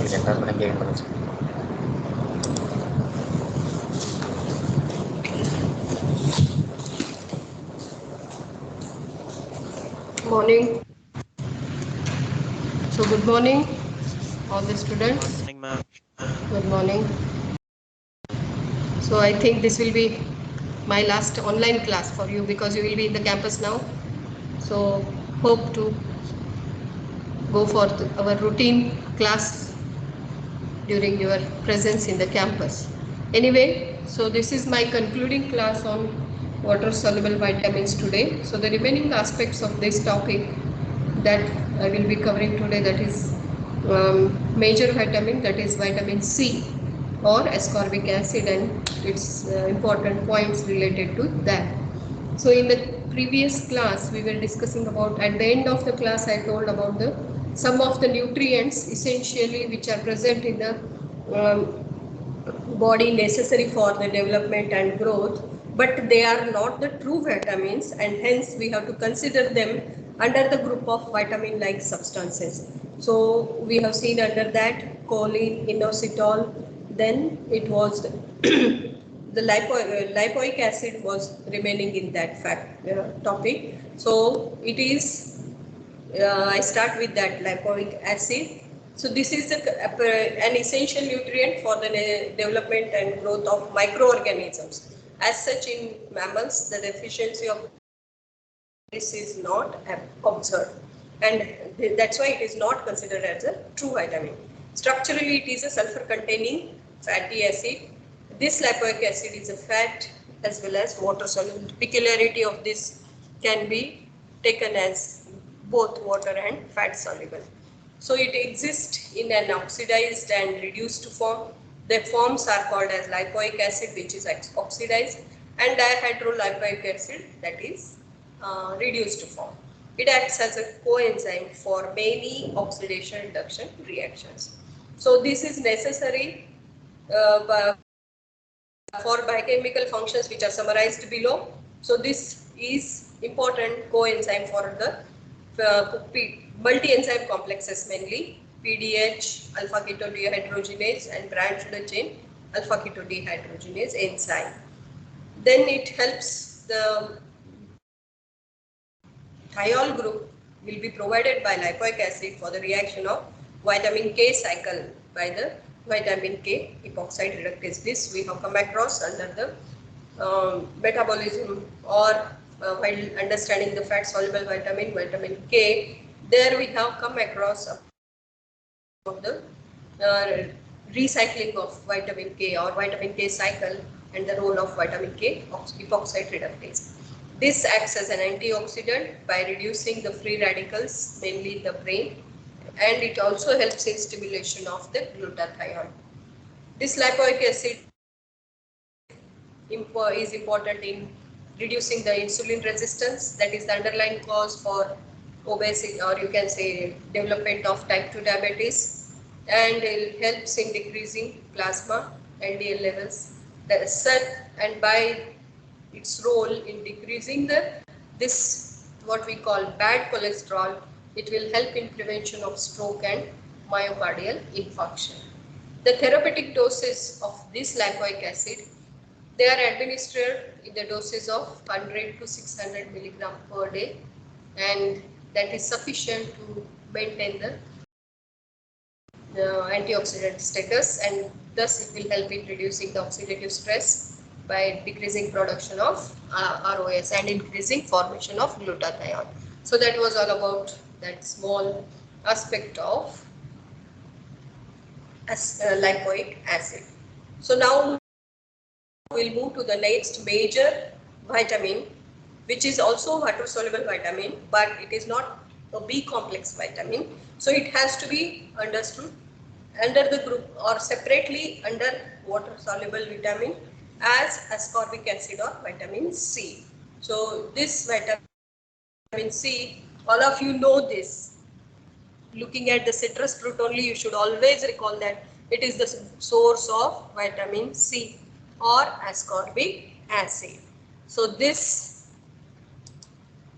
Morning. So good morning, all the students. Morning, ma'am. Good morning. So I think this will be my last online class for you because you will be in the campus now. So hope to go for our routine class during your presence in the campus. Anyway, so this is my concluding class on water soluble vitamins today. So the remaining aspects of this topic that I will be covering today, that is major vitamin, that is vitamin C or ascorbic acid, and its important points related to that. So in the previous class we were discussing about, at the end of the class I told about the some of the nutrients essentially which are present in the body necessary for the development and growth, but they are not the true vitamins, and hence we have to consider them under the group of vitamin like substances. So we have seen under that choline, inositol, then it was the lipoic acid was remaining in that topic. So it is I start with that lipoic acid. So this is an essential nutrient for the development and growth of microorganisms. As such, in mammals, the deficiency of this is not observed, and that's why it is not considered as a true vitamin. Structurally, it is a sulfur-containing fatty acid. This lipoic acid is a fat as well as water soluble. The peculiarity of this can be taken as both water and fat soluble. So it exists in an oxidized and reduced form. The forms are called as lipoic acid, which is oxidized, and dihydrolipoic acid, that is reduced form. It acts as a coenzyme for many oxidation reduction reactions. So this is necessary for biochemical functions which are summarized below. So this is important coenzyme for the multi-enzyme complexes, mainly PDH, alpha-ketodehydrogenase, and branched chain alpha-ketodehydrogenase enzyme. Then it helps the thiol group will be provided by lipoic acid for the reaction of vitamin K cycle by the vitamin K epoxide reductase. This we have come across under the metabolism or while understanding the fat soluble vitamin K. There we have come across of the recycling of vitamin K or vitamin K cycle and the role of vitamin K epoxide reductase. This acts as an antioxidant by reducing the free radicals, mainly in the brain, and it also helps in stimulation of the glutathione. This lipoic acid is important in reducing the insulin resistance, that is the underlying cause for obesity, or you can say development of type 2 diabetes, and it helps in decreasing plasma LDL levels. And by its role in decreasing this what we call bad cholesterol, it will help in prevention of stroke and myocardial infarction. The therapeutic doses of this lipoic acid, they are administered in the doses of 100 to 600 milligram per day, and that is sufficient to maintain the antioxidant status, and thus it will help in reducing the oxidative stress by decreasing production of ROS and increasing formation of glutathione. So that was all about that small aspect of lipoic acid. So now we'll move to the next major vitamin, which is also water soluble vitamin, but it is not a B complex vitamin. So it has to be understood under the group or separately under water soluble vitamin as ascorbic acid or vitamin C. So this vitamin C, all of you know this. Looking at the citrus fruit only, you should always recall that it is the source of vitamin C or ascorbic acid. So this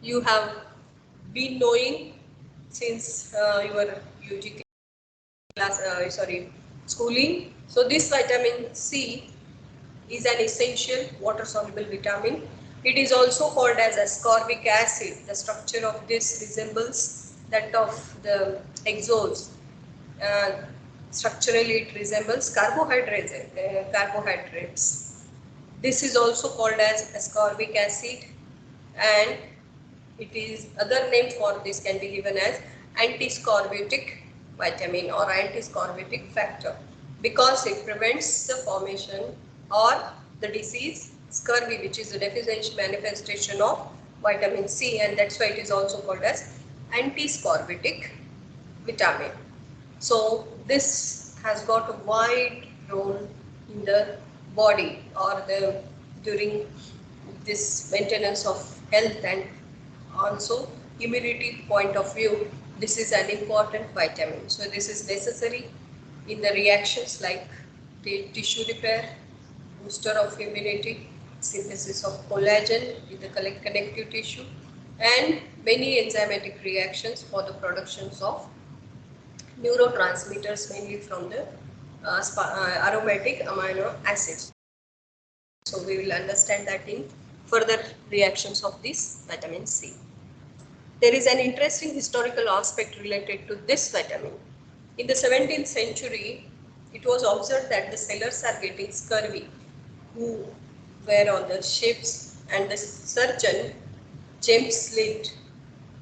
you have been knowing since your UG schooling. So this vitamin C is an essential water soluble vitamin. It is also called as ascorbic acid. The structure of this resembles that of the hexose. Uh, Structurally, it resembles carbohydrates. This is also called as ascorbic acid, and it is other name for this can be given as antiscorbutic vitamin or antiscorbutic factor, because it prevents the formation or the disease scurvy, which is a deficiency manifestation of vitamin C, and that's why it is also called as antiscorbutic vitamin. So this has got a wide role in the body or the during this maintenance of health and also immunity point of view. This is an important vitamin. So this is necessary in the reactions like the tissue repair, booster of immunity, synthesis of collagen in the connective tissue, and many enzymatic reactions for the productions of neurotransmitters, mainly from the aromatic amino acids. So we will understand that in further reactions of this vitamin C. There is an interesting historical aspect related to this vitamin. In the 17th century, it was observed that the sailors are getting scurvy who were on the ships, and the surgeon James Lind,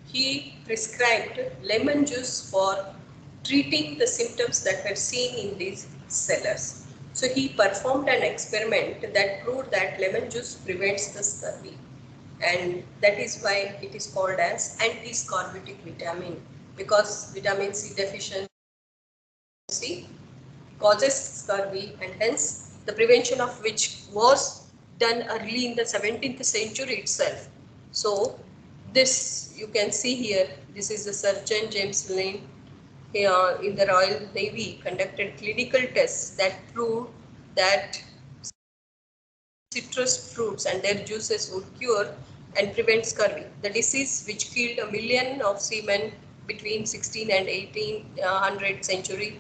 he prescribed lemon juice for treating the symptoms that were seen in these sailors. So he performed an experiment that proved that lemon juice prevents the scurvy, and that is why it is called as antiscorbutic vitamin, because vitamin C deficiency causes scurvy, and hence the prevention of which was done early in the 17th century itself. So this you can see here, this is the Surgeon James Lind here in the Royal Navy conducted clinical tests that proved that citrus fruits and their juices would cure and prevent scurvy, the disease which killed 1 million of seamen between 16 and 1800 century.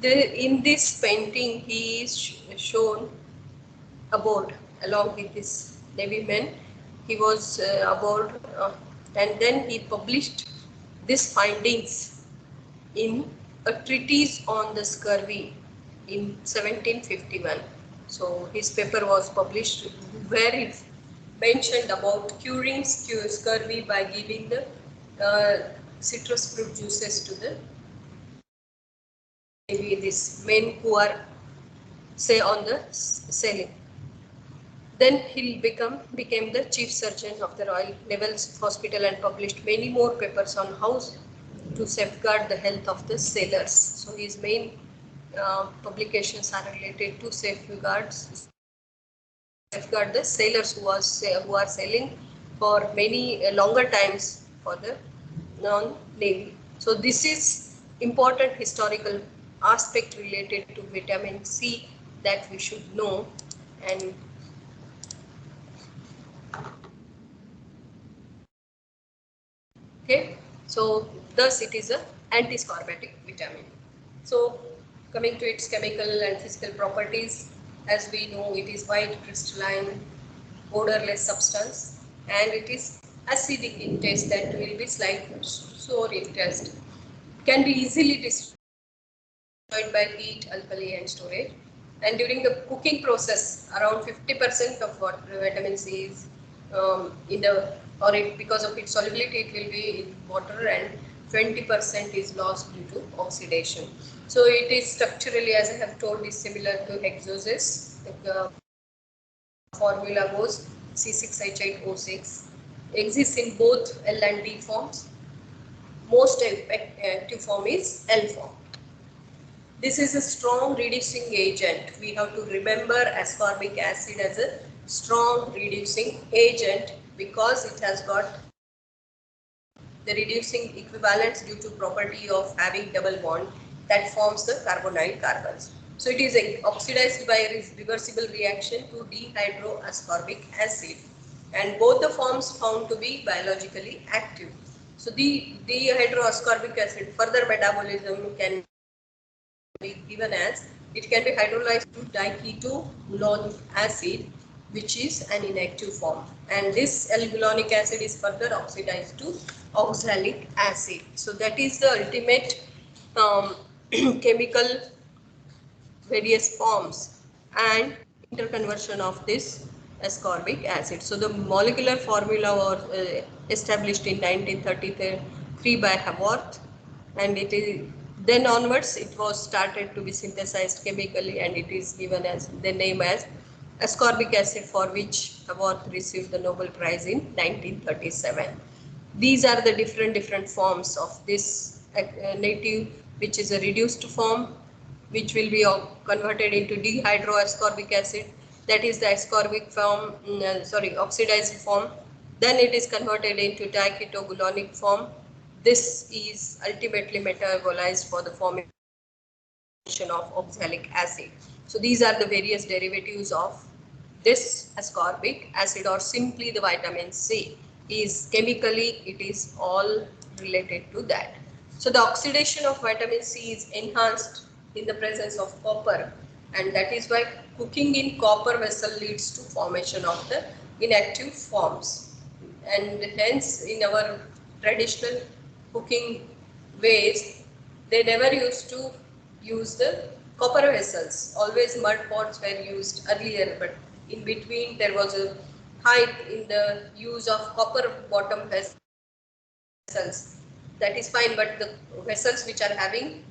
In this painting, he is shown aboard along with his navy men. He was aboard, and then he published these findings in a treatise on the scurvy in 1751. So his paper was published where it mentioned about curing scurvy by giving the citrus fruit juices to the maybe these men who are say on the sailing. Then he became the chief surgeon of the Royal Naval Hospital and published many more papers on how to safeguard the health of the sailors. So his main publications are related to safeguard the sailors who are sailing for many longer times for the non-navy. So this is important historical aspect related to vitamin C that we should know. And okay, so thus it is a antiscorbutic vitamin. So coming to its chemical and physical properties, as we know, it is white crystalline odorless substance, and it is acidic in taste, that will be slightly sour in taste. Can be easily destroyed by heat, alkali and storage. And during the cooking process, around 50% of what vitamin C is in the, or it, because of its solubility, it will be in water, and 20% is lost due to oxidation. So it is structurally, as I have told, is similar to hexoses. The formula goes C6H8O6, exists in both L and D forms. Most active form is L form. This is a strong reducing agent. We have to remember ascorbic acid as a strong reducing agent because it has got the reducing equivalence due to property of having double bond that forms the carbonyl carbons. So it is oxidized by a reversible reaction to dehydroascorbic acid, and both the forms found to be biologically active. So the dehydroascorbic acid further metabolism can be given as, it can be hydrolyzed to diketoglutamic acid, which is an inactive form, and this L-gulonic acid is further oxidized to oxalic acid. So that is the ultimate chemical various forms and interconversion of this ascorbic acid. So the molecular formula was established in 1933 by Haworth, and it is then onwards it was started to be synthesized chemically, and it is given as the name as ascorbic acid, for which Haworth received the Nobel Prize in 1937. These are the different forms of this native, which is a reduced form, which will be converted into dehydroascorbic acid, that is the ascorbic form, oxidized form. Then it is converted into diketoglutamic form. This is ultimately metabolized for the formation of oxalic acid. So these are the various derivatives of this ascorbic acid, or simply the vitamin C. Is chemically, it is all related to that. So the oxidation of vitamin C is enhanced in the presence of copper, and that is why cooking in copper vessel leads to formation of the inactive forms, and hence in our traditional cooking ways, they never used to use the copper vessels. Always mud pots were used earlier, but in between there was a hike in the use of copper bottom vessels. That is fine, but the vessels which are having,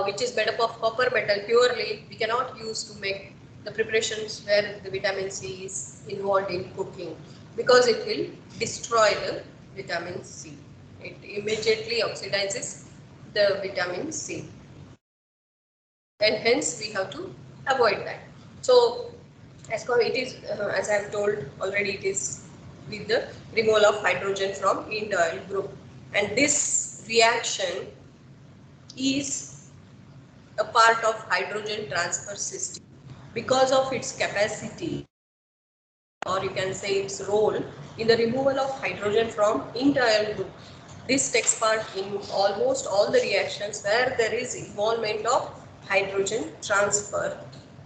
which is made up of copper metal purely, we cannot use to make the preparations where the vitamin C is involved in cooking, because it will destroy the vitamin C. It immediately oxidizes the vitamin C, and hence we have to avoid that. So it is, as I have told already, it is with the removal of hydrogen from indole group, and this reaction is a part of hydrogen transfer system because of its capacity, or you can say its role in the removal of hydrogen from indole group. This takes part in almost all the reactions where there is involvement of hydrogen transfer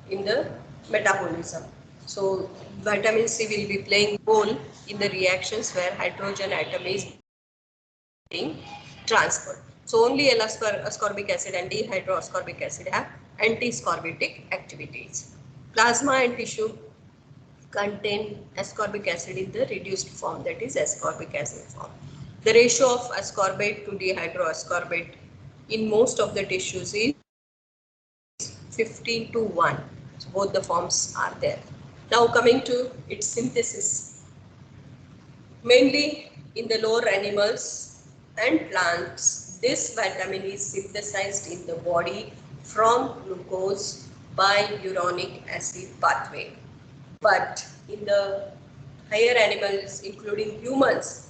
in the metabolism. So vitamin C will be playing role in the reactions where hydrogen atom is being transferred. So only L-ascorbic acid and dehydroascorbic acid have anti-scorbutic activities. Plasma and tissue contain ascorbic acid in the reduced form, that is ascorbic acid form. The ratio of ascorbate to dehydroascorbate in most of the tissues is 15 to 1. So both the forms are there. Now coming to its synthesis. Mainly in the lower animals and plants, this vitamin is synthesized in the body from glucose by uronic acid pathway. But in the higher animals, including humans,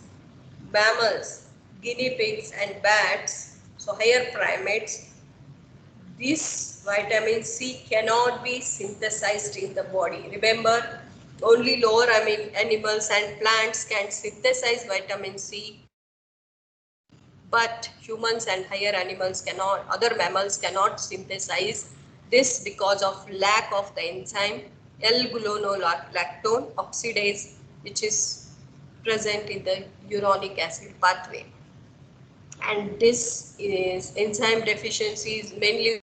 mammals, guinea pigs and bats, so higher primates, this vitamin C cannot be synthesized in the body. Remember, only lower animals and plants can synthesize vitamin C, but humans and higher animals cannot, other mammals cannot synthesize this because of lack of the enzyme L-gulonolactone oxidase, which is present in the uronic acid pathway. And this is enzyme deficiency is mainly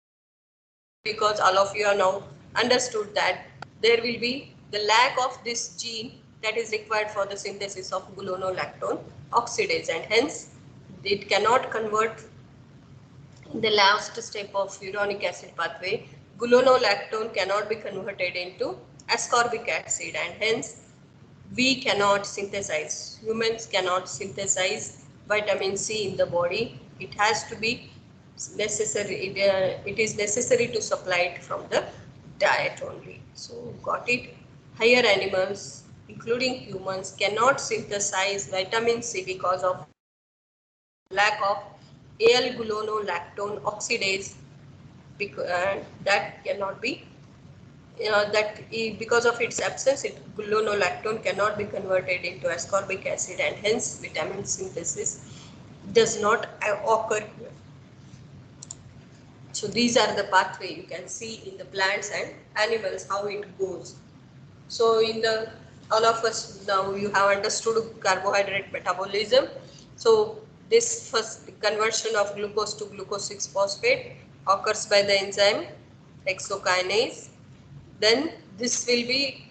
because all of you are now understood that there will be the lack of this gene that is required for the synthesis of gulonolactone oxidase, and hence it cannot convert in the last step of uronic acid pathway. Gulonolactone cannot be converted into ascorbic acid, and hence we cannot synthesize, humans cannot synthesize vitamin C in the body. It has to be necessary, it is necessary to supply it from the diet only. So got it? Higher animals, including humans, cannot synthesize vitamin C because of lack of L-gulonolactone oxidase, that cannot be because of its absence, gulonolactone cannot be converted into ascorbic acid, and hence vitamin synthesis does not occur here. So these are the pathway you can see in the plants and animals how it goes. So in the all of us now you have understood carbohydrate metabolism. So this first conversion of glucose to glucose 6 phosphate occurs by the enzyme hexokinase. Then this will be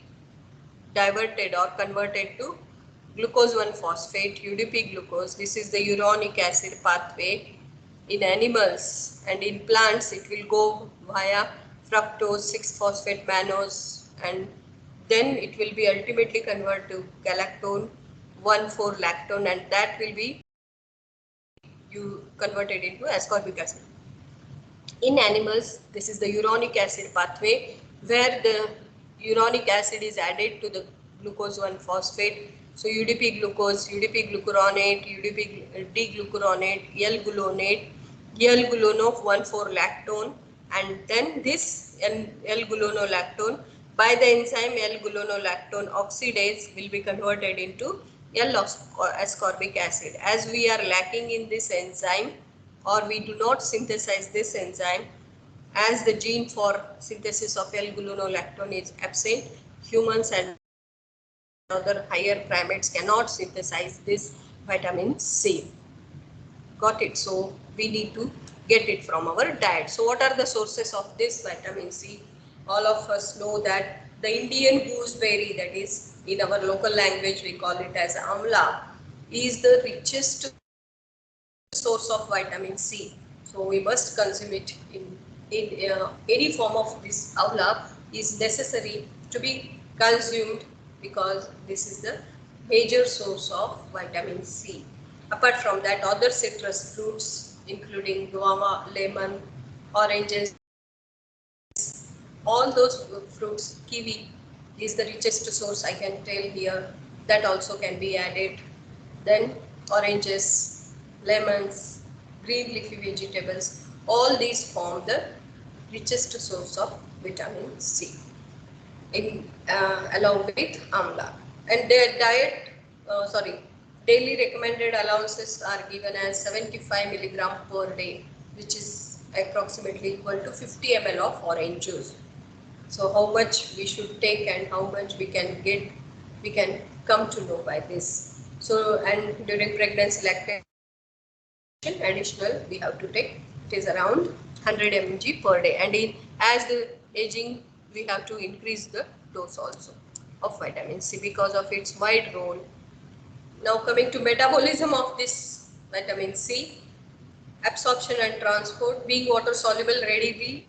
diverted or converted to glucose 1 phosphate UDP glucose. This is the uronic acid pathway in animals, and in plants it will go via fructose 6 phosphate mannose, and then it will be ultimately converted to galactone 1,4 lactone, and that will be you converted into ascorbic acid. In animals, this is the uronic acid pathway where the uronic acid is added to the glucose 1 phosphate. So UDP glucose, UDP glucuronate, UDP D-glucuronate, L-gluonate, L-gluono 1,4 lactone, and then this L-gluonolactone by the enzyme L-gluonolactone oxidase will be converted into L-ascorbic acid. As we are lacking in this enzyme, or we do not synthesize this enzyme, as the gene for synthesis of L-gluonolactone is absent, humans and other higher primates cannot synthesize this vitamin C. Got it? So we need to get it from our diet. So what are the sources of this vitamin C? All of us know that the Indian gooseberry, that is in our local language we call it as amla, is the richest source of vitamin C. So we must consume it in any form of this amla is necessary to be consumed, because this is the major source of vitamin C. Apart from that, other citrus fruits including guava, lemon, oranges, all those fruits, kiwi is the richest source I can tell here, that also can be added. Then oranges, lemons, green leafy vegetables, all these form the richest source of vitamin C in along with amla. And their diet, daily recommended allowances are given as 75 milligram per day, which is approximately equal to 50 ml of orange juice. So how much we should take and how much we can get, we can come to know by this. So, and during pregnancy lactation, additional we have to take, it is around 100 mg per day, and in as the aging we have to increase the dose also of vitamin C because of its wide role. Now coming to metabolism of this vitamin C, absorption and transport. Being water soluble, readily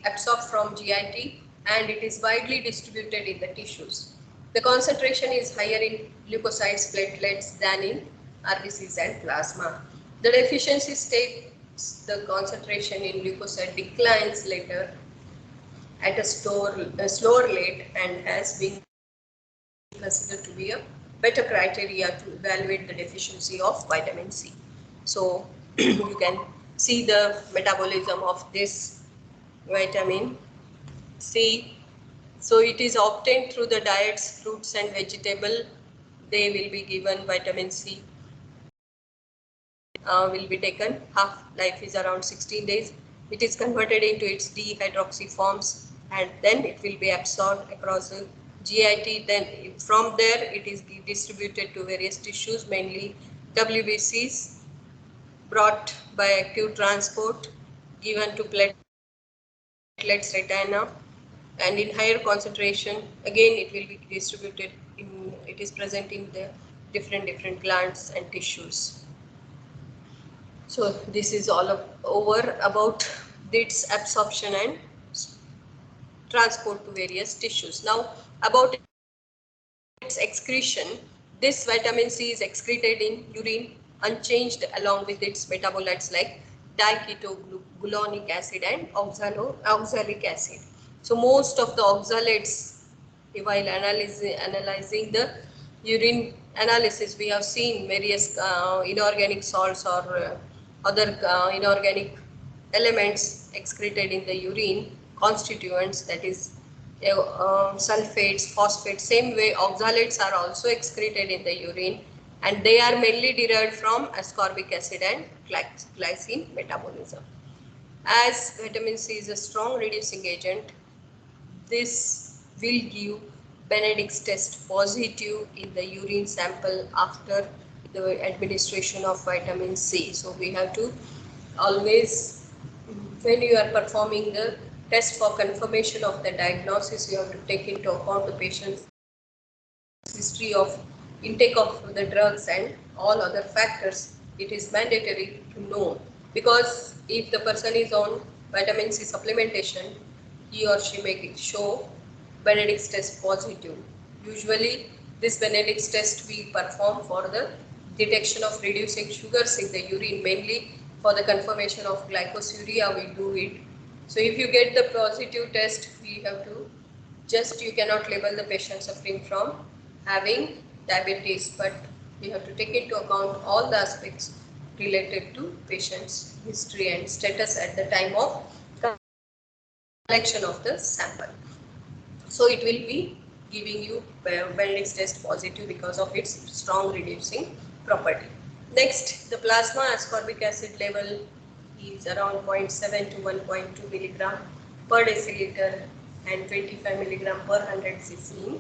absorbed from GIT, and it is widely distributed in the tissues. The concentration is higher in leukocytes, platelets than in RBCs and plasma. The deficiency states the concentration in leukocyte declines later at a slower rate, and has been considered to be a better criteria to evaluate the deficiency of vitamin C. So you can see the metabolism of this vitamin C. So it is obtained through the diets, fruits and vegetable. They will be given vitamin C. Will be taken. Half life is around 16 days. It is converted into its dehydroxy forms, and then it will be absorbed across the GIT. Then from there it is distributed to various tissues, mainly WBCs, brought by active transport, given to platelets, retina, and in higher concentration again it will be distributed in, it is present in the different glands and tissues. So this is all over about its absorption and transport to various tissues. Now about its excretion, this vitamin C is excreted in urine unchanged along with its metabolites like diketogluonic acid and oxalic acid. So most of the oxalates, while analyzing the urine analysis, we have seen various inorganic salts or other inorganic elements excreted in the urine, constituents, that is sulfates, phosphates. Same way oxalates are also excreted in the urine, and they are mainly derived from ascorbic acid and glycine metabolism. As vitamin C is a strong reducing agent, this will give Benedict's test positive in the urine sample after the administration of vitamin C. So we have to always, when you are performing the test for confirmation of the diagnosis, you have to take into account the patient's history of intake of the drugs and all other factors. It is mandatory to know, because if the person is on vitamin C supplementation, he or she may show Benedict's test positive. Usually this Benedict's test we perform for the detection of reducing sugars in the urine, mainly for the confirmation of glycosuria we do it. So if you get the positive test, we have to just, you cannot label the patient suffering from having diabetes, but we have to take into account all the aspects related to patient's history and status at the time of collection of the sample. So it will be giving you Benedict's test positive because of its strong reducing property. Next, the plasma ascorbic acid level is around 0.7 to 1.2 milligram per deciliter and 25 milligram per 100 cc in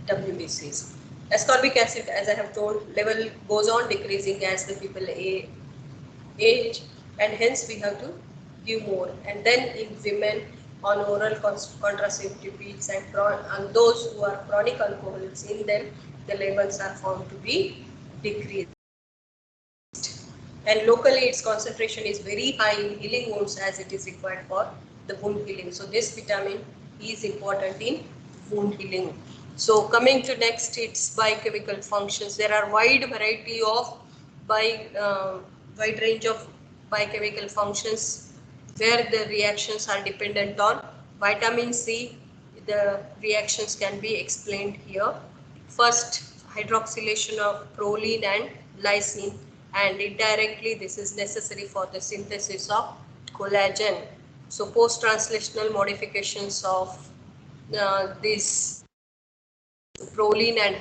WBCs. Ascorbic acid, as I have told, level goes on decreasing as the people age, and hence we have to give more. And then in women on oral contraceptive pills and those who are chronic alcoholics, in them the levels are found to be decreased. And locally its concentration is very high in healing wounds as it is required for the wound healing. So this vitamin is important in wound healing. So coming to next, its biochemical functions. There are wide variety of wide range of biochemical functions where the reactions are dependent on vitamin C. The reactions can be explained here. First, hydroxylation of proline and lysine, and indirectly this is necessary for the synthesis of collagen. So post-translational modifications of this proline and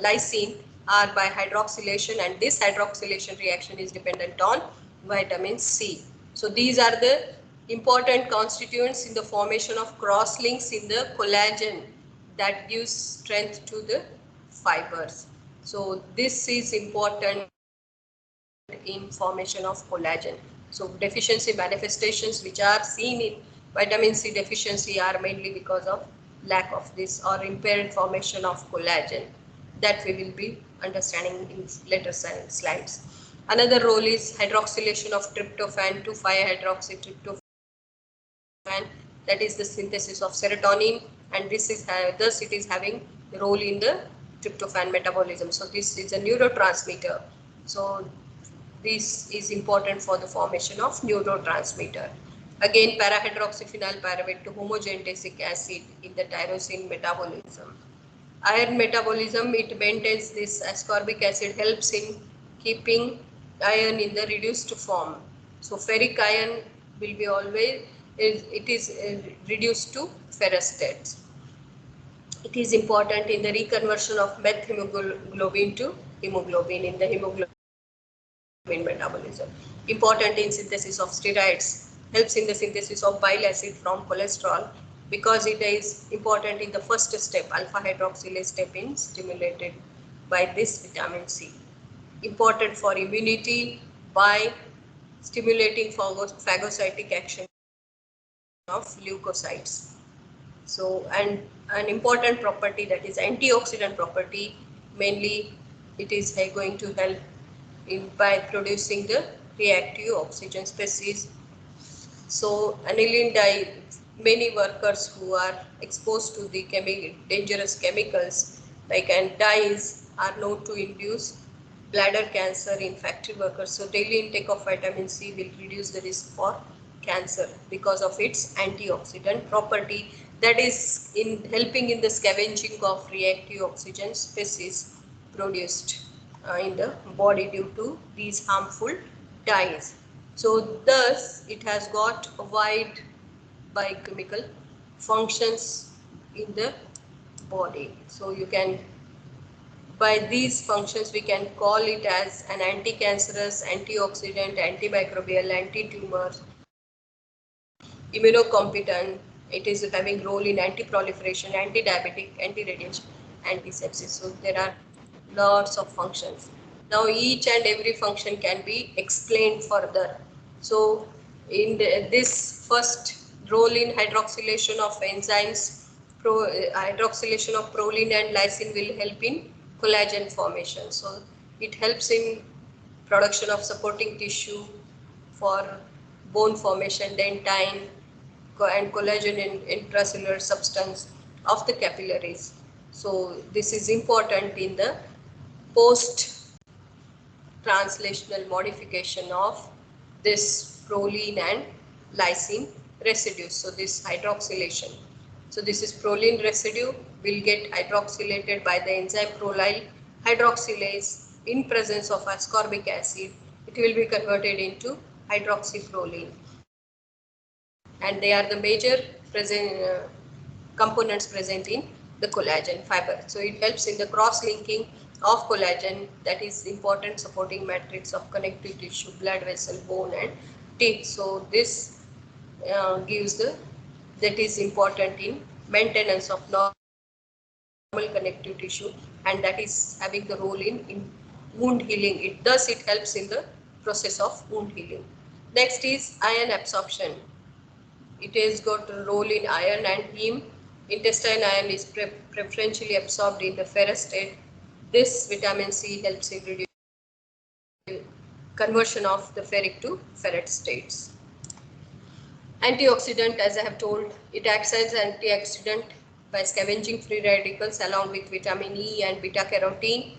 lysine are by hydroxylation, and this hydroxylation reaction is dependent on vitamin C. So these are the important constituents in the formation of cross links in the collagen that gives strength to the fibers. So this is important in formation of collagen. So deficiency manifestations which are seen in vitamin C deficiency are mainly because of lack of this or impaired formation of collagen, that we will be understanding in later slides. Another role is hydroxylation of tryptophan to 5-hydroxytryptophan, that is the synthesis of serotonin, and this is thus it is having role in the tryptophan metabolism. So this is a neurotransmitter. So this is important for the formation of neurotransmitter. Again, para-hydroxyphenyl pyravate to homogenesic acid in the tyrosine metabolism. Iron metabolism, it maintains this ascorbic acid, helps in keeping iron in the reduced form. So ferric iron will be always, it is reduced to ferrous states. It is important in the reconversion of methemoglobin to hemoglobin in the hemoglobin metabolism. Important in synthesis of steroids, helps in the synthesis of bile acid from cholesterol because it is important in the first step, alpha hydroxylase step, in stimulated by this vitamin C. Important for immunity by stimulating phagocytic action of leukocytes. So, and an important property, that is antioxidant property, mainly it is going to help in by producing the reactive oxygen species. So aniline dye, many workers who are exposed to the dangerous chemicals like dyes are known to induce bladder cancer in factory workers. So daily intake of vitamin C will reduce the risk for cancer because of its antioxidant property, that is in helping in the scavenging of reactive oxygen species produced in the body due to these harmful dyes. So thus it has got a wide biochemical functions in the body. So you can by these functions we can call it as an anti-cancerous, antioxidant, antimicrobial, anti-tumor, immunocompetent. It is having role in anti-proliferation, anti-diabetic, anti-radiation, anti-sepsis. So there are lots of functions. Now each and every function can be explained further. So in this first role in hydroxylation of enzymes, hydroxylation of proline and lysine will help in collagen formation. So it helps in production of supporting tissue for bone formation, dentin, and collagen in intracellular substance of the capillaries. So this is important in the post translational modification of this proline and lysine residues. So this hydroxylation. So this is proline residue will get hydroxylated by the enzyme prolyl hydroxylase in presence of ascorbic acid. It will be converted into hydroxyproline. And they are the major components present in the collagen fiber. So it helps in the cross-linking of collagen, that is important supporting matrix of connective tissue, blood vessel, bone and teeth. So this gives that is important in maintenance of normal connective tissue, and that is having the role in wound healing. It helps in the process of wound healing. Next is iron absorption. It has got a role in iron and heme. Intestine iron is preferentially absorbed in the ferrous state. This vitamin C helps in reducing conversion of the ferric to ferret states. Antioxidant, as I have told, it acts as antioxidant by scavenging free radicals along with vitamin E and beta carotene,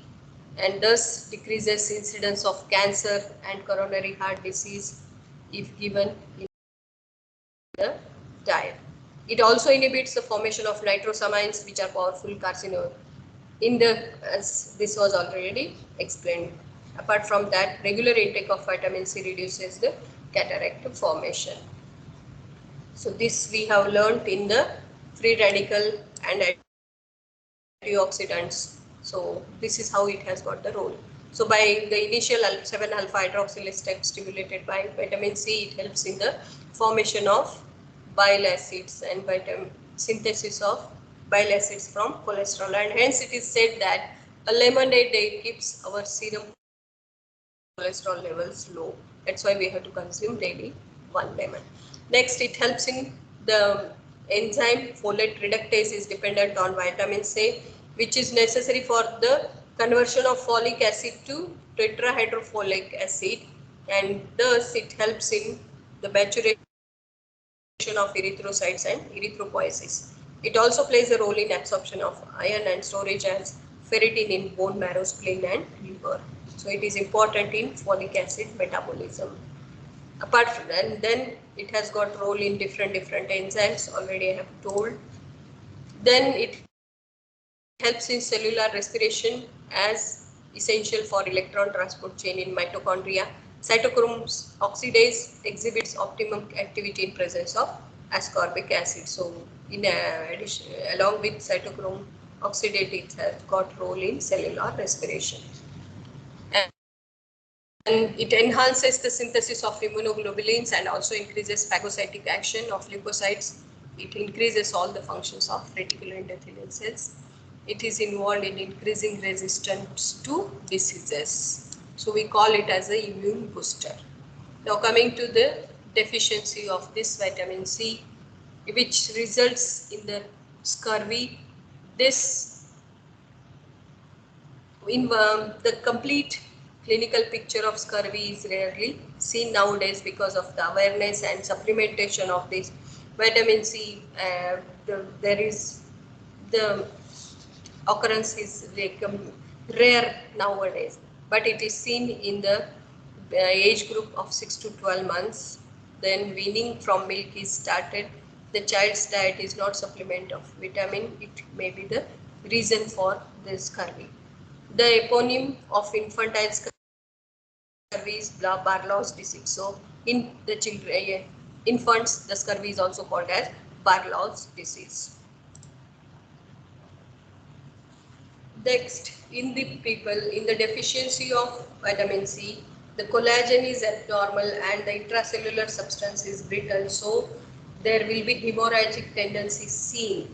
and thus decreases incidence of cancer and coronary heart disease if given in the diet. It also inhibits the formation of nitrosamines, which are powerful carcinogens. As this was already explained. Apart from that, regular intake of vitamin C reduces the cataract formation. So this we have learnt in the free radical and antioxidants. So this is how it has got the role. So by the initial 7-alpha hydroxylase step stimulated by vitamin C, it helps in the formation of bile acids and synthesis of bile acids from cholesterol, and hence it is said that a lemon a day keeps our serum cholesterol levels low. That's why we have to consume daily 1 lemon. Next, it helps in the enzyme folate reductase is dependent on vitamin C, which is necessary for the conversion of folic acid to tetrahydrofolic acid, and thus it helps in the maturation of erythrocytes and erythropoiesis. It also plays a role in absorption of iron and storage as ferritin in bone marrow, spleen and liver. So it is important in folic acid metabolism. Apart from, and then it has got role in different enzymes, already I have told. Then it helps in cellular respiration as essential for electron transport chain in mitochondria. Cytochrome oxidase exhibits optimum activity in presence of ascorbic acid. So in addition, along with cytochrome oxidase, it has got role in cellular respiration. And it enhances the synthesis of immunoglobulins and also increases phagocytic action of leukocytes. It increases all the functions of reticular endothelial cells. It is involved in increasing resistance to diseases. So we call it as an immune booster. Now coming to the deficiency of this vitamin C, which results in the scurvy. This in the complete clinical picture of scurvy is rarely seen nowadays because of the awareness and supplementation of this vitamin C. There is the occurrence is like rare nowadays, but it is seen in the age group of 6 to 12 months. Then weaning from milk is started. The child's diet is not supplement of vitamin. It may be the reason for this scurvy. The eponym of infantile scurvy is Barlow's disease. So in the children, infants, the scurvy is also called as Barlow's disease. Next, in the people, in the deficiency of vitamin C, the collagen is abnormal and the intracellular substance is brittle, so there will be hemorrhagic tendency seen.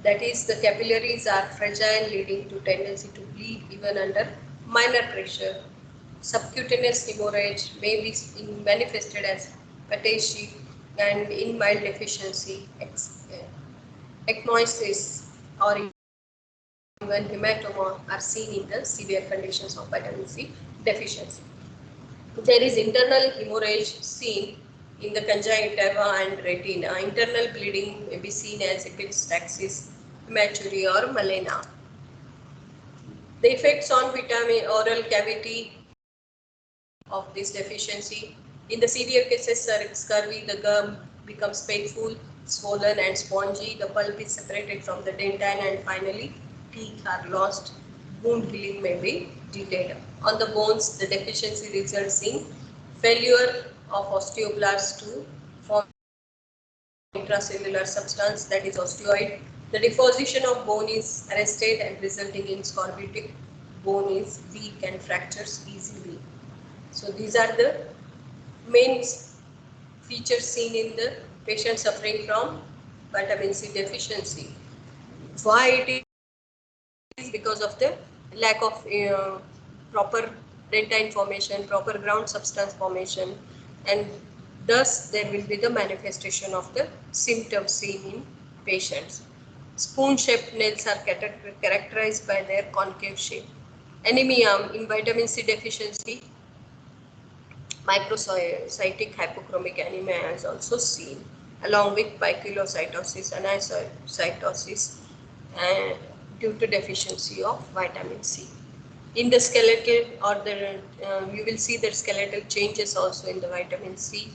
That is, the capillaries are fragile, leading to tendency to bleed even under minor pressure. Subcutaneous hemorrhage may be manifested as pateshi, and in mild deficiency, ecnosis or even hematoma are seen in the severe conditions of vitamin C deficiency. There is internal hemorrhage seen in the conjunctiva and retina. Internal bleeding may be seen as epistaxis, hematuria or melena. The effects on vitamin oral cavity of this deficiency. In the severe cases, scurvy, the gum becomes painful, swollen and spongy. The pulp is separated from the dentine and finally teeth are lost. Wound healing may be delayed. On the bones, the deficiency results in failure of osteoblasts to form intracellular substance, that is osteoid. The deposition of bone is arrested and resulting in scorbutic. Bone is weak and fractures easily. So these are the main features seen in the patient suffering from vitamin C deficiency. Why it is? Because of the lack of proper dentine formation, proper ground substance formation, and thus there will be the manifestation of the symptoms seen in patients. Spoon-shaped nails are characterized by their concave shape. Anemia in vitamin C deficiency, microcytic hypochromic anemia is also seen, along with poikilocytosis, anisocytosis, and due to deficiency of vitamin C. In the skeletal or the you will see that skeletal changes also in the vitamin C.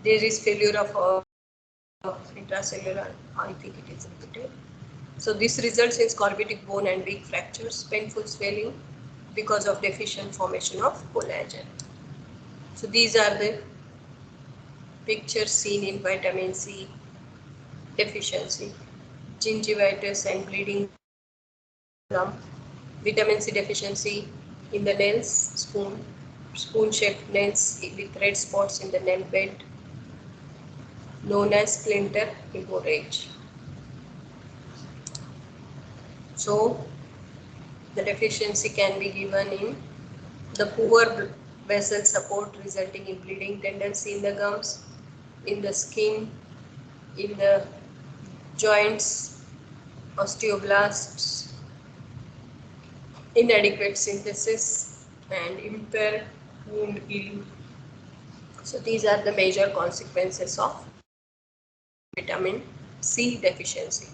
There is failure of intracellular. I think it is repeated. So this results in scorbutic bone and weak fractures, painful swelling because of deficient formation of collagen. So these are the pictures seen in vitamin C deficiency, gingivitis and bleeding gum, vitamin C deficiency in the nails, spoon-shaped nails with red spots in the nail bed, known as splinter hemorrhage. So the deficiency can be given in the poor vessel support resulting in bleeding tendency in the gums, in the skin, in the joints, osteoblasts, inadequate synthesis and impaired wound healing. So these are the major consequences of vitamin C deficiency.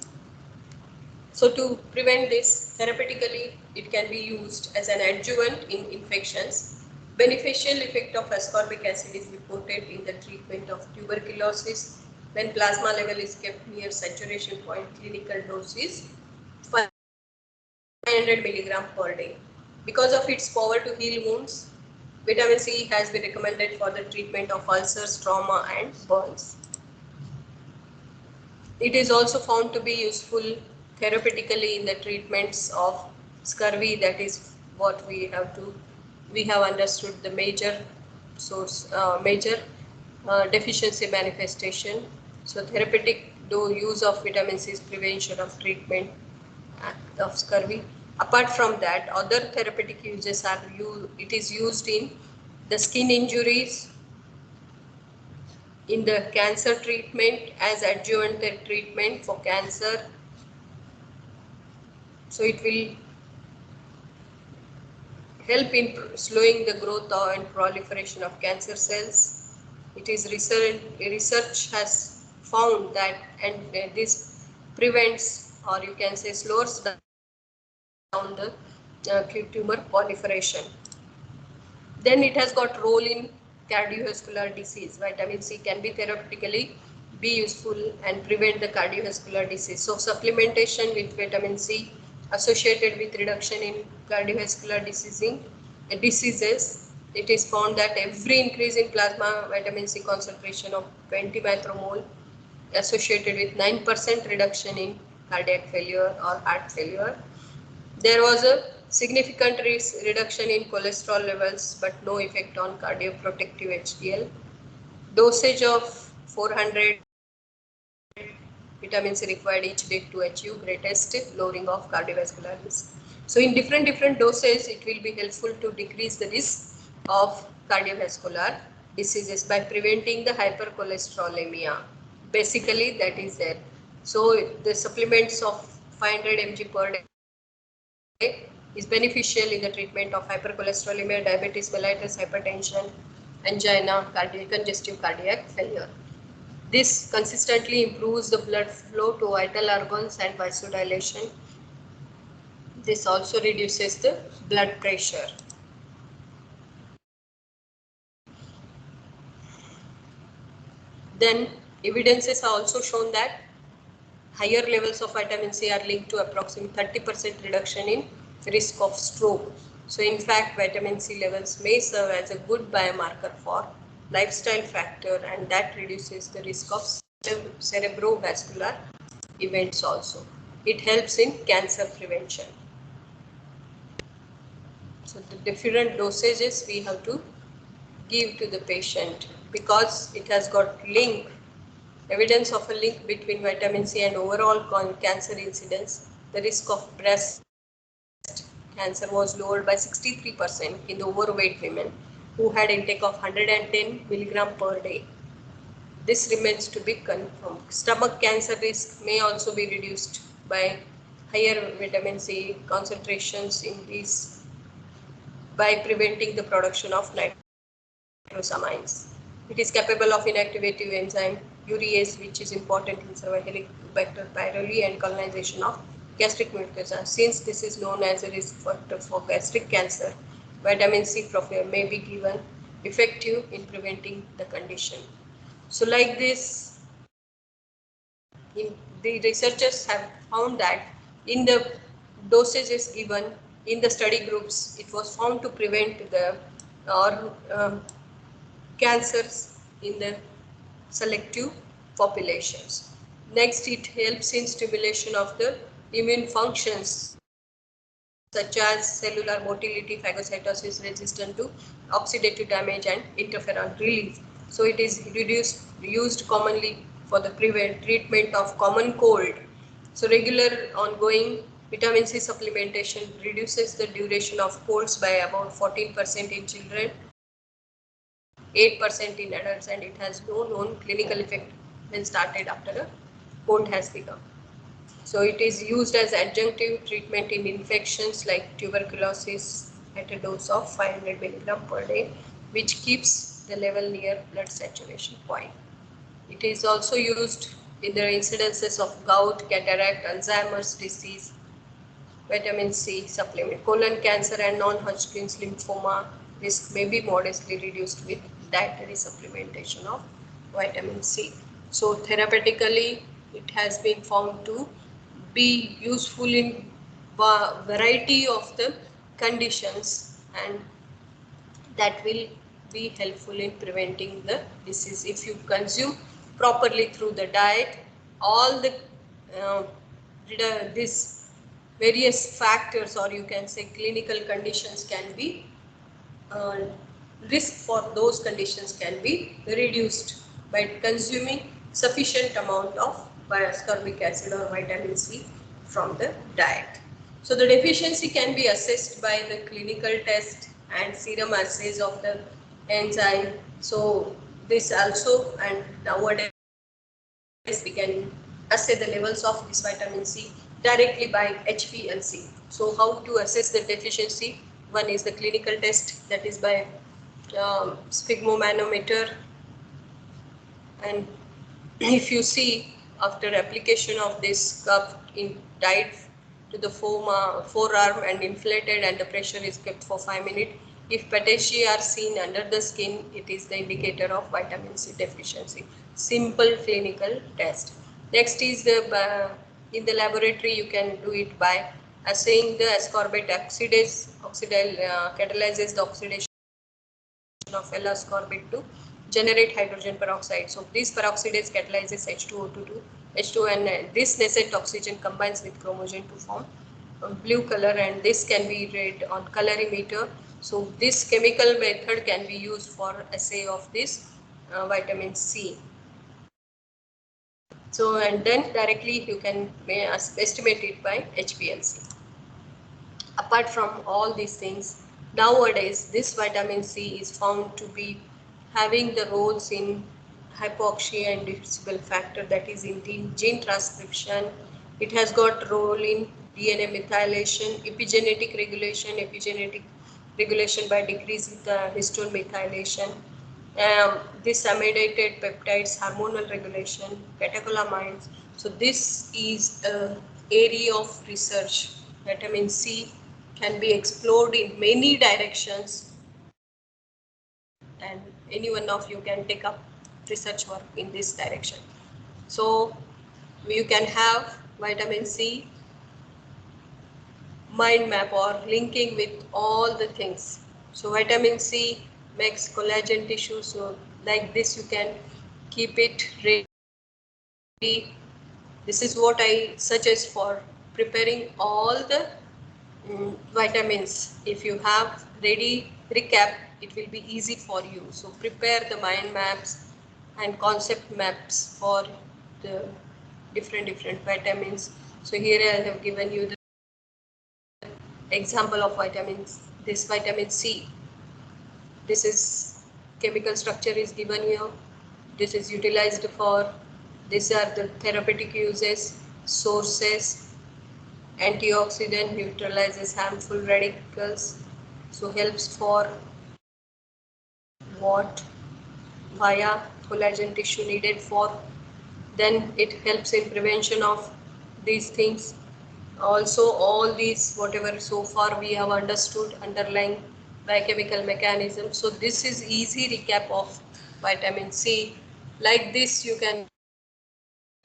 So to prevent this, therapeutically, it can be used as an adjuvant in infections. Beneficial effect of ascorbic acid is reported in the treatment of tuberculosis when plasma level is kept near saturation point. Clinical dose is 500 milligram per day. Because of its power to heal wounds, vitamin C has been recommended for the treatment of ulcers, trauma and burns. It is also found to be useful therapeutically in the treatments of scurvy. That is what we have understood the major source, major deficiency manifestation. So therapeutic use of vitamin C is prevention of treatment of scurvy. Apart from that, other therapeutic uses are it is used in the skin injuries, in the cancer treatment as adjuvant treatment for cancer. So it will help in slowing the growth and proliferation of cancer cells. It is research has found that, and this prevents, or you can say slows down the tumor proliferation. Then it has got role in cardiovascular disease. Vitamin C can be therapeutically be useful and prevent the cardiovascular disease. So supplementation with vitamin C associated with reduction in cardiovascular diseases. It is found that every increase in plasma vitamin C concentration of 20 micromole associated with 9% reduction in cardiac failure or heart failure. There was a significant reduction in cholesterol levels, but no effect on cardioprotective HDL. Dosage of 400 vitamin C required each day to achieve greatest lowering of cardiovascular risk. So in different doses, it will be helpful to decrease the risk of cardiovascular diseases by preventing the hypercholesterolemia. Basically, that is there. So the supplements of 500 mg per day is beneficial in the treatment of hypercholesterolemia, diabetes mellitus, hypertension, angina, congestive cardiac failure. This consistently improves the blood flow to vital organs and vasodilation. This also reduces the blood pressure. Then evidences are also shown that higher levels of vitamin C are linked to approximately 30% reduction in risk of stroke. So in fact, vitamin C levels may serve as a good biomarker for lifestyle factor, and that reduces the risk of cerebrovascular events also. It helps in cancer prevention. So the different dosages we have to give to the patient because it has got evidence of a link between vitamin C and overall cancer incidence. The risk of breast cancer was lowered by 63% in the overweight women who had intake of 110 milligram per day. This remains to be confirmed. Stomach cancer risk may also be reduced by higher vitamin C concentrations in these by preventing the production of nitrosamines. It is capable of inactivating enzyme urease, which is important in Helicobacter pylori and colonization of gastric mucosa. Since this is known as a risk factor for gastric cancer, vitamin C profile may be given effective in preventing the condition. So like this, the researchers have found that in the dosages given in the study groups, it was found to prevent the cancers in the selective populations. Next, it helps in stimulation of the immune functions such as cellular motility, phagocytosis resistant to oxidative damage and interferon relief. So it is used commonly for the treatment of common cold. So regular ongoing vitamin C supplementation reduces the duration of colds by about 14% in children, 8% in adults, and it has no known clinical effect when started after a cold has become. So it is used as adjunctive treatment in infections like tuberculosis at a dose of 500 milligram per day, which keeps the level near blood saturation point. It is also used in the incidences of gout, cataract, Alzheimer's disease, vitamin C supplement. Colon cancer and non-Hodgkin's lymphoma risk may be modestly reduced with dietary supplementation of vitamin C. So therapeutically, it has been found to be useful in variety of the conditions, and that will be helpful in preventing the disease. If you consume properly through the diet, all the this various factors, or you can say clinical conditions, can be risk for those conditions can be reduced by consuming sufficient amount of ascorbic acid or vitamin C from the diet. So the deficiency can be assessed by the clinical test and serum assays of the enzyme. So this also, and nowadays we can assess the levels of this vitamin C directly by HPLC. So how to assess the deficiency? One is the clinical test, that is by sphygmomanometer, and if you see after application of this cup in tied to the forearm and inflated, and the pressure is kept for 5 minutes, if patechi are seen under the skin, it is the indicator of vitamin C deficiency. Simple clinical test. Next is the in the laboratory you can do it by assaying the ascorbate catalyzes the oxidation of L-ascorbate to generate hydrogen peroxide. So this peroxidase catalyzes H2O2 to H2, and this nascent oxygen combines with chromogen to form blue color, and this can be read on colorimeter. So this chemical method can be used for assay of this vitamin C. So and then directly you can estimate it by HPLC. Apart from all these things, nowadays this vitamin C is found to be having the roles in hypoxia inducible factor, that is in gene transcription. It has got role in DNA methylation, epigenetic regulation by decreasing the histone methylation. This amidated peptides, hormonal regulation, catecholamines. So this is an area of research. Vitamin C can be explored in many directions, and any one of you can take up research work in this direction. So you can have vitamin C mind map or linking with all the things. So vitamin C makes collagen tissue. So like this you can keep it ready. This is what I suggest for preparing all the vitamins. If you have ready recap, it will be easy for you. So prepare the mind maps and concept maps for the different vitamins. So here I have given you the example of vitamins. This vitamin C, this is chemical structure is given here. This is utilized for, these are the therapeutic uses, sources. Antioxidant neutralizes harmful radicals, so helps for what, via collagen tissue needed for, then it helps in prevention of these things. Also all these whatever so far we have understood underlying biochemical mechanism. So this is easy recap of vitamin C. Like this you can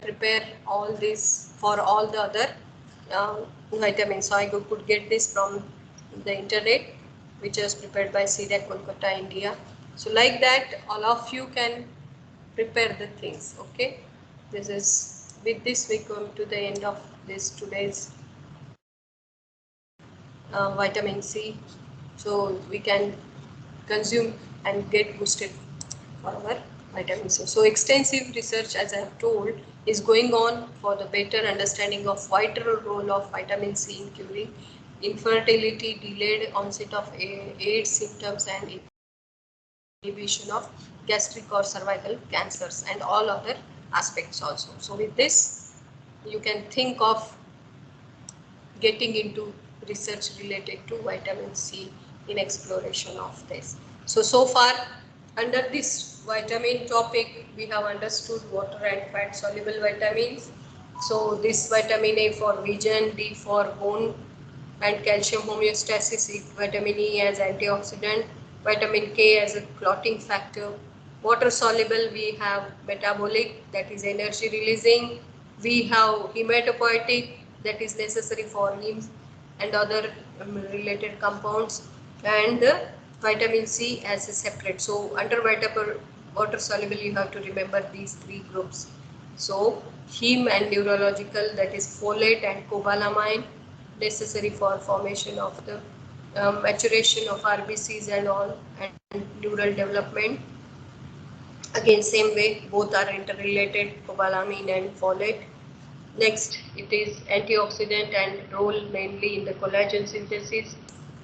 prepare all this for all the other uh, vitamins. So I could get this from the internet, which was prepared by CDAC Kolkata, India. So like that, all of you can prepare the things. Okay, this is, with this we come to the end of this today's vitamin C. So we can consume and get boosted for our vitamin C. So extensive research, as I have told, is going on for the better understanding of vital role of vitamin C in curing infertility, delayed onset of AIDS symptoms, and inhibition of gastric or cervical cancers and all other aspects also. So with this, you can think of getting into research related to vitamin C in exploration of this. So far under this vitamin topic, we have understood water and fat soluble vitamins. So this vitamin A for vision, D for bone and calcium homeostasis, vitamin E as antioxidant, vitamin K as a clotting factor. Water soluble, we have metabolic, that is energy releasing. We have hematopoietic, that is necessary for heme and other related compounds, and vitamin C as a separate. So under water soluble, you have to remember these three groups. So heme and neurological, that is folate and cobalamin, necessary for formation of the maturation of RBCs and all, and neural development. Again, same way, both are interrelated, cobalamin and folate. Next, it is antioxidant and role mainly in the collagen synthesis.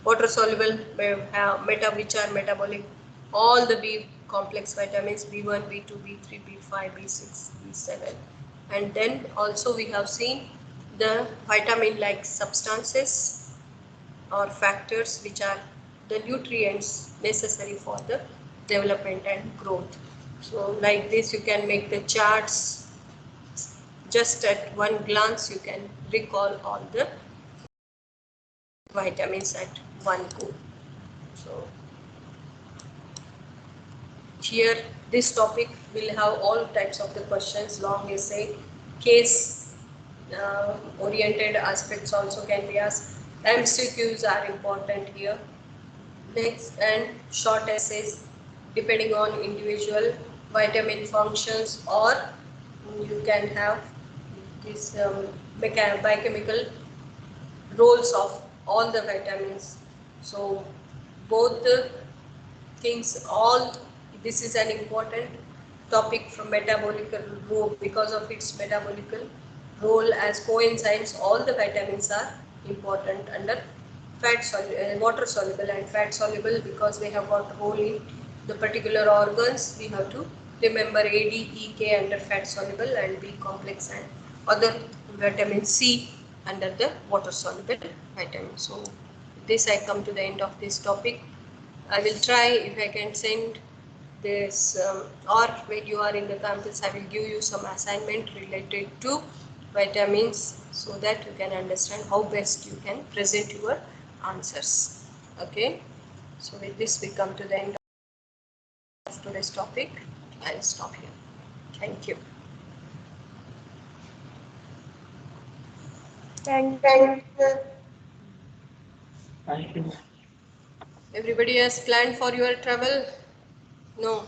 Water soluble, which are metabolic, all the B complex vitamins, B1, B2, B3, B5, B6, B7. And then also we have seen the vitamin like substances or factors which are the nutrients necessary for the development and growth. So like this you can make the charts. Just at one glance you can recall all the vitamins at one go. So here this topic will have all types of the questions, long essay, case oriented aspects also can be asked. MCQs are important here. Next, and short essays depending on individual vitamin functions, or you can have this biochemical roles of all the vitamins. So both the things, all this is an important topic from metabolic role. Because of its metabolic role as coenzymes, all the vitamins are important under water soluble and fat soluble, because they have got role in the particular organs. We have to remember A, D, E, K under fat soluble, and B complex and other vitamin C under the water soluble vitamin. So this I come to the end of this topic. I will try if I can send this, or when you are in the campus, I will give you some assignment related to vitamins, so that you can understand how best you can present your answers. Okay. So with this, we come to the end of today's topic. I'll stop here. Thank you. Thank you. Thank you. Thank you. Everybody has planned for your travel? No.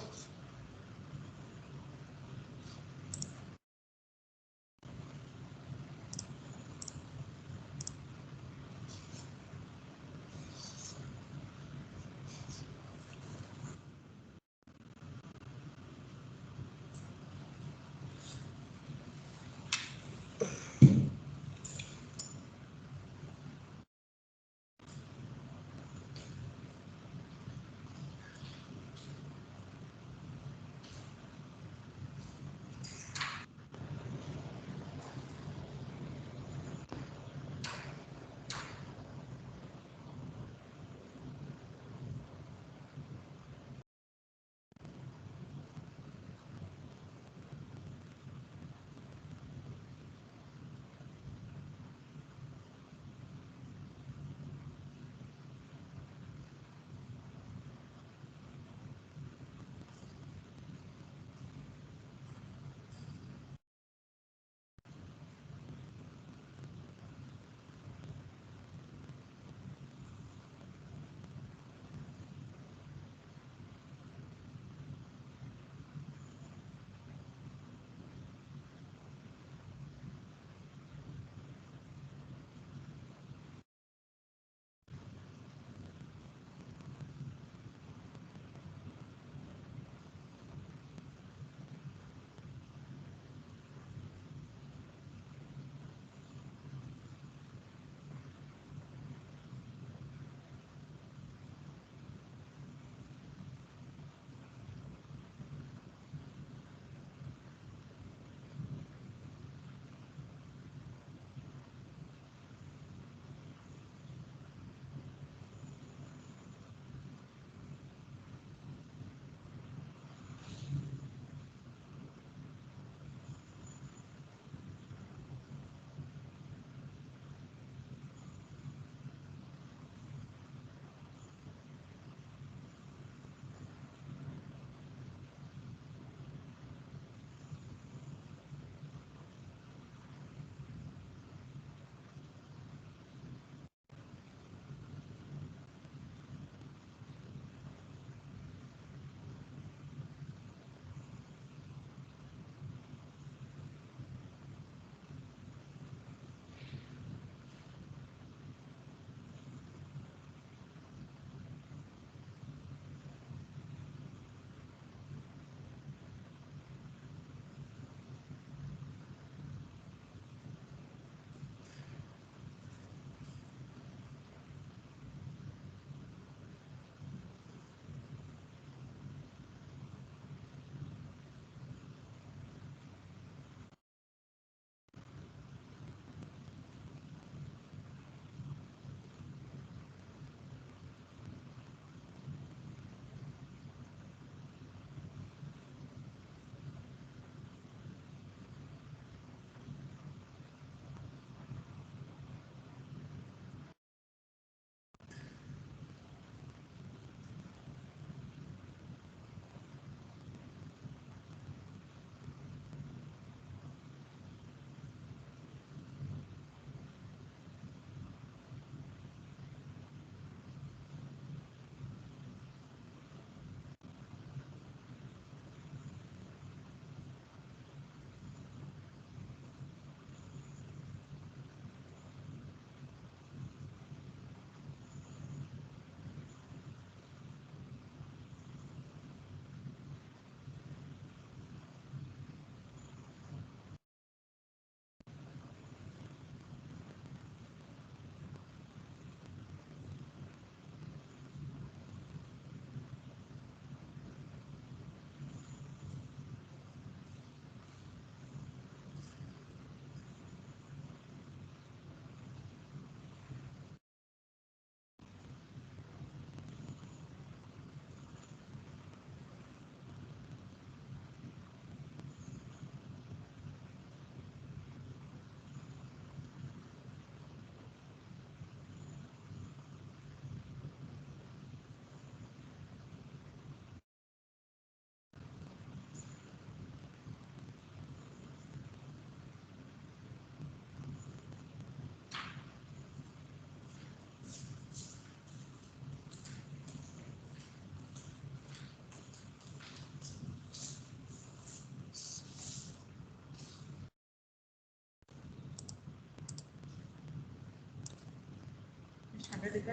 100 is the